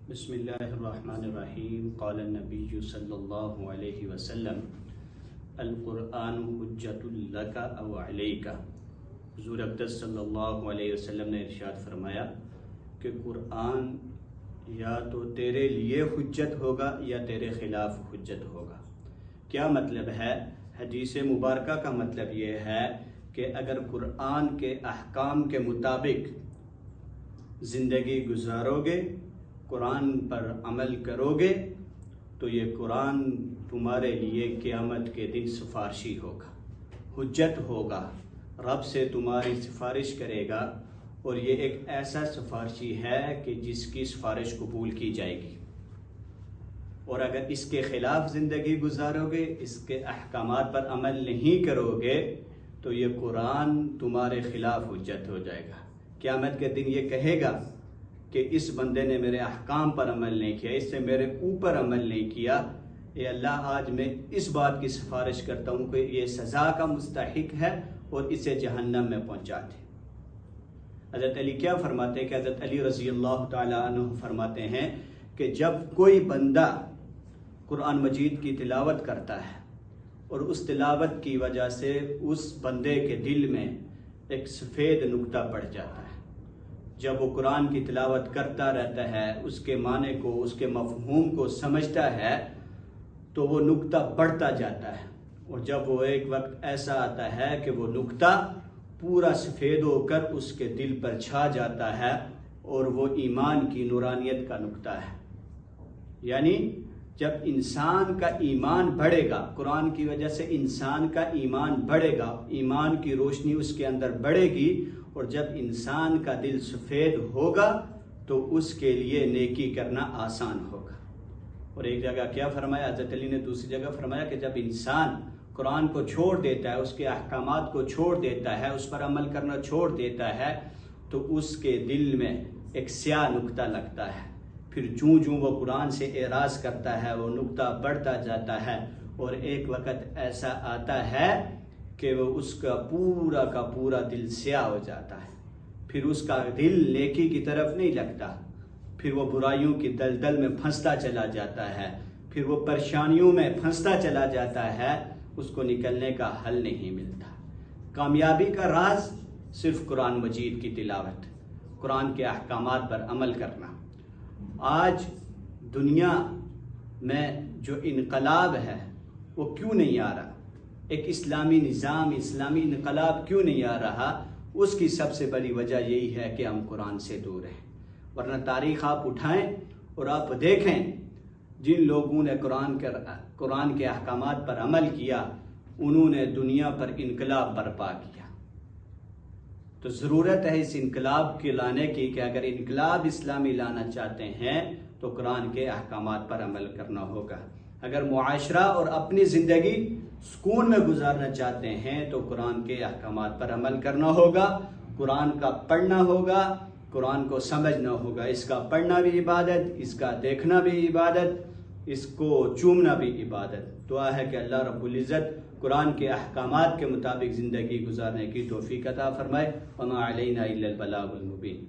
بسم اللہ الرحمن الرحیم قال النبی صلی اللہ علیہ وسلم القرآن حجت لک او علیک۔ حضور اقدس صلی اللہ علیہ وسلم نے ارشاد فرمایا کہ قرآن یا تو تیرے لیے حجت ہوگا یا تیرے خلاف حجت ہوگا۔ کیا مطلب ہے؟ حدیث مبارکہ کا مطلب یہ ہے کہ اگر قرآن کے احکام کے مطابق زندگی گزارو گے، قرآن پر عمل کرو گے، تو یہ قرآن تمہارے لیے قیامت کے دن سفارشی ہوگا، حجت ہوگا، رب سے تمہاری سفارش کرے گا، اور یہ ایک ایسا سفارشی ہے کہ جس کی سفارش قبول کی جائے گی۔ اور اگر اس کے خلاف زندگی گزارو گے، اس کے احکامات پر عمل نہیں کرو گے، تو یہ قرآن تمہارے خلاف حجت ہو جائے گا۔ قیامت کے دن یہ کہے گا کہ اس بندے نے میرے احکام پر عمل نہیں کیا، اس نے میرے اوپر عمل نہیں کیا، اے اللہ آج میں اس بات کی سفارش کرتا ہوں کہ یہ سزا کا مستحق ہے اور اسے جہنم میں پہنچا دے۔ حضرت علی کیا فرماتے ہیں کہ حضرت علی رضی اللہ تعالیٰ عنہ فرماتے ہیں کہ جب کوئی بندہ قرآن مجید کی تلاوت کرتا ہے اور اس تلاوت کی وجہ سے اس بندے کے دل میں ایک سفید نقطہ پڑ جاتا ہے، جب وہ قرآن کی تلاوت کرتا رہتا ہے، اس کے معنی کو، اس کے مفہوم کو سمجھتا ہے، تو وہ نقطہ بڑھتا جاتا ہے، اور جب وہ ایک وقت ایسا آتا ہے کہ وہ نقطہ پورا سفید ہو کر اس کے دل پر چھا جاتا ہے، اور وہ ایمان کی نورانیت کا نقطہ ہے۔ یعنی جب انسان کا ایمان بڑھے گا، قرآن کی وجہ سے انسان کا ایمان بڑھے گا، ایمان کی روشنی اس کے اندر بڑھے گی، اور جب انسان کا دل سفید ہوگا تو اس کے لیے نیکی کرنا آسان ہوگا۔ اور ایک جگہ کیا فرمایا حضرت علی نے؟ دوسری جگہ فرمایا کہ جب انسان قرآن کو چھوڑ دیتا ہے، اس کے احکامات کو چھوڑ دیتا ہے، اس پر عمل کرنا چھوڑ دیتا ہے، تو اس کے دل میں ایک سیاہ نقطہ لگتا ہے۔ پھر جوں وہ قرآن سے اعراض کرتا ہے، وہ نقطہ بڑھتا جاتا ہے، اور ایک وقت ایسا آتا ہے کہ وہ اس کا پورا دل سیاہ ہو جاتا ہے۔ پھر اس کا دل نیکی کی طرف نہیں لگتا، پھر وہ برائیوں کی دلدل میں پھنستا چلا جاتا ہے، پھر وہ پریشانیوں میں پھنستا چلا جاتا ہے، اس کو نکلنے کا حل نہیں ملتا۔ کامیابی کا راز صرف قرآن مجید کی تلاوت، قرآن کے احکامات پر عمل کرنا۔ آج دنیا میں جو انقلاب ہے وہ کیوں نہیں آ رہا؟ ایک اسلامی نظام، اسلامی انقلاب کیوں نہیں آ رہا؟ اس کی سب سے بڑی وجہ یہی ہے کہ ہم قرآن سے دور ہیں۔ ورنہ تاریخ آپ اٹھائیں اور آپ دیکھیں، جن لوگوں نے قرآن کے احکامات پر عمل کیا، انہوں نے دنیا پر انقلاب برپا کیا۔ تو ضرورت ہے اس انقلاب کے لانے کی کہ اگر انقلاب اسلامی لانا چاہتے ہیں تو قرآن کے احکامات پر عمل کرنا ہوگا۔ اگر معاشرہ اور اپنی زندگی سکون میں گزارنا چاہتے ہیں تو قرآن کے احکامات پر عمل کرنا ہوگا، قرآن کا پڑھنا ہوگا، قرآن کو سمجھنا ہوگا۔ اس کا پڑھنا بھی عبادت، اس کا دیکھنا بھی عبادت، اس کو چومنا بھی عبادت۔ دعا ہے کہ اللہ رب العزت قرآن کے احکامات کے مطابق زندگی گزارنے کی توفیق عطا فرمائے۔ وما علینا الا البلاغ المبین۔